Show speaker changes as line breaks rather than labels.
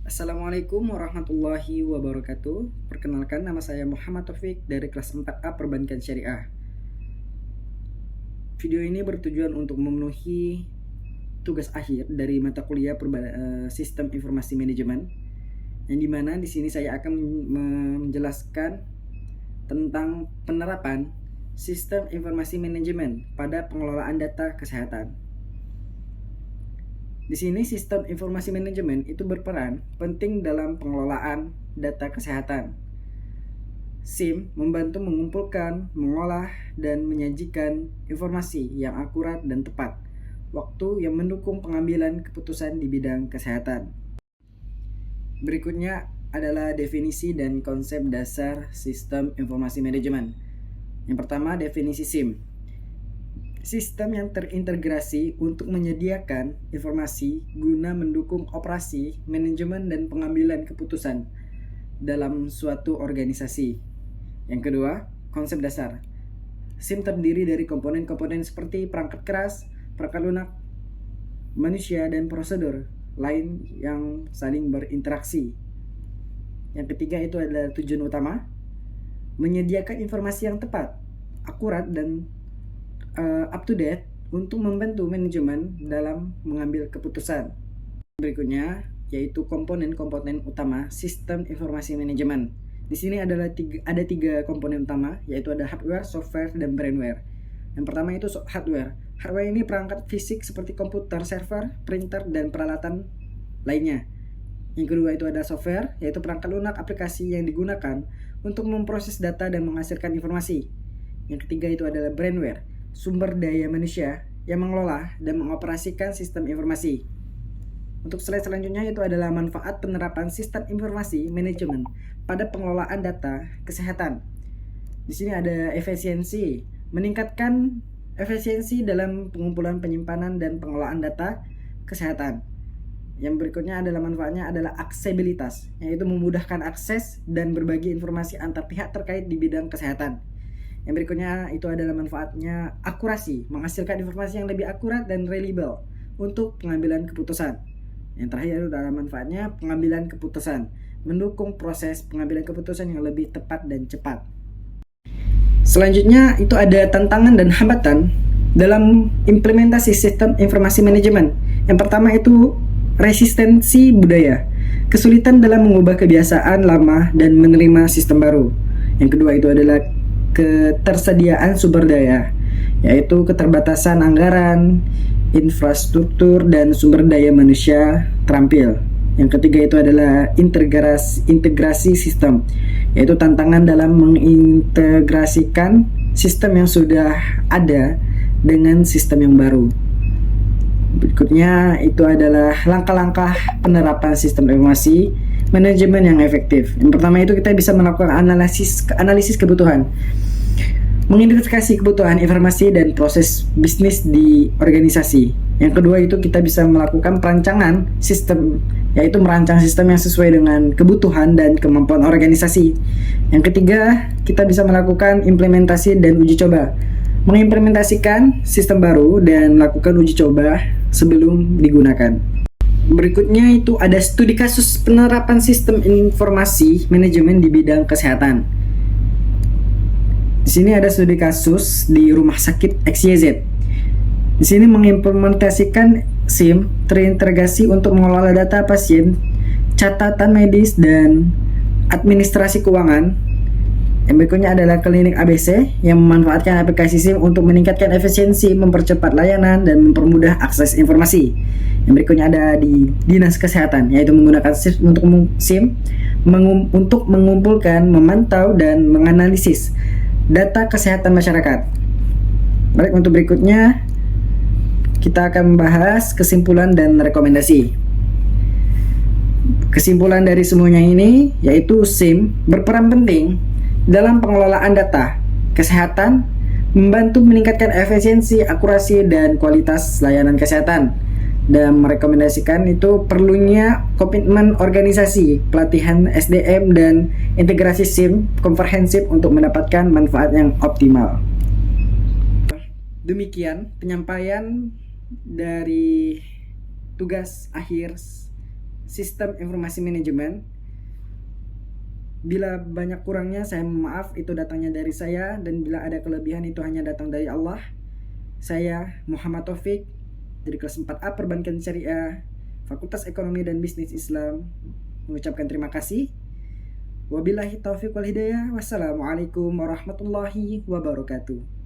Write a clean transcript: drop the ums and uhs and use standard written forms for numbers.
Assalamualaikum warahmatullahi wabarakatuh. Perkenalkan, nama saya Muhammad Taufik dari kelas 4A Perbankan Syariah. Video ini bertujuan untuk memenuhi tugas akhir dari mata kuliah Sistem Informasi Manajemen, yang dimana di sini saya akan menjelaskan tentang penerapan Sistem Informasi Manajemen pada pengelolaan data kesehatan. Di sini sistem informasi manajemen itu berperan penting dalam pengelolaan data kesehatan. SIM membantu mengumpulkan, mengolah, dan menyajikan informasi yang akurat dan tepat waktu yang mendukung pengambilan keputusan di bidang kesehatan. Berikutnya adalah definisi dan konsep dasar sistem informasi manajemen. Yang pertama, definisi SIM. Sistem yang terintegrasi untuk menyediakan informasi guna mendukung operasi, manajemen, dan pengambilan keputusan dalam suatu organisasi. Yang kedua, konsep dasar. SIM terdiri dari komponen-komponen seperti perangkat keras, perangkat lunak, manusia, dan prosedur lain yang saling berinteraksi. Yang ketiga itu adalah tujuan utama, menyediakan informasi yang tepat, akurat, dan up to date untuk membantu manajemen dalam mengambil keputusan. Berikutnya yaitu komponen-komponen utama sistem informasi manajemen. Di sini ada tiga komponen utama, yaitu ada hardware, software, dan brainware. Yang pertama itu hardware. Hardware ini perangkat fisik seperti komputer, server, printer, dan peralatan lainnya. Yang kedua itu ada software, yaitu perangkat lunak aplikasi yang digunakan untuk memproses data dan menghasilkan informasi. Yang ketiga itu adalah brainware, sumber daya manusia yang mengelola dan mengoperasikan sistem informasi. Untuk slide selanjutnya itu adalah manfaat penerapan sistem informasi manajemen pada pengelolaan data kesehatan. Di sini ada efisiensi, meningkatkan efisiensi dalam pengumpulan, penyimpanan, dan pengelolaan data kesehatan. Yang berikutnya adalah manfaatnya adalah aksesibilitas, yaitu memudahkan akses dan berbagi informasi antar pihak terkait di bidang kesehatan. Yang berikutnya itu adalah manfaatnya akurasi, menghasilkan informasi yang lebih akurat dan reliable untuk pengambilan keputusan. Yang terakhir adalah manfaatnya pengambilan keputusan, mendukung proses pengambilan keputusan yang lebih tepat dan cepat. Selanjutnya itu ada tantangan dan hambatan dalam implementasi sistem informasi manajemen. Yang pertama itu resistensi budaya, kesulitan dalam mengubah kebiasaan lama dan menerima sistem baru. Yang kedua itu adalah ketersediaan sumber daya, yaitu keterbatasan anggaran, infrastruktur, dan sumber daya manusia terampil. Yang ketiga itu adalah integrasi sistem, yaitu tantangan dalam mengintegrasikan sistem yang sudah ada dengan sistem yang baru. Berikutnya itu adalah langkah-langkah penerapan sistem informasi manajemen yang efektif. Yang pertama itu kita bisa melakukan analisis kebutuhan, mengidentifikasi kebutuhan informasi dan proses bisnis di organisasi. Yang kedua itu kita bisa melakukan perancangan sistem, yaitu merancang sistem yang sesuai dengan kebutuhan dan kemampuan organisasi. Yang ketiga, kita bisa melakukan implementasi dan uji coba, mengimplementasikan sistem baru dan melakukan uji coba sebelum digunakan. Berikutnya itu ada studi kasus penerapan sistem informasi manajemen di bidang kesehatan. Di sini ada studi kasus di Rumah Sakit XYZ. Di sini mengimplementasikan SIM terintegrasi untuk mengelola data pasien, catatan medis, dan administrasi keuangan. Yang berikutnya adalah klinik ABC yang memanfaatkan aplikasi SIM untuk meningkatkan efisiensi, mempercepat layanan, dan mempermudah akses informasi. Yang berikutnya ada di Dinas Kesehatan, yaitu menggunakan SIM untuk mengumpulkan, memantau, dan menganalisis data kesehatan masyarakat. Baik, untuk berikutnya kita akan membahas kesimpulan dan rekomendasi. Kesimpulan dari semuanya ini yaitu SIM berperan penting dalam pengelolaan data kesehatan, membantu meningkatkan efisiensi, akurasi, dan kualitas layanan kesehatan, dan merekomendasikan itu perlunya komitmen organisasi, pelatihan SDM, dan integrasi SIM komprehensif untuk mendapatkan manfaat yang optimal. Demikian penyampaian dari tugas akhir sistem informasi manajemen. Bila banyak kurangnya saya maaf, itu datangnya dari saya, dan bila ada kelebihan itu hanya datang dari Allah. Saya Muhammad Taufik dari kelas 4A Perbankan Syariah, Fakultas Ekonomi dan Bisnis Islam, mengucapkan terima kasih. Wabillahi taufiq wal hidayah. Wassalamualaikum warahmatullahi wabarakatuh.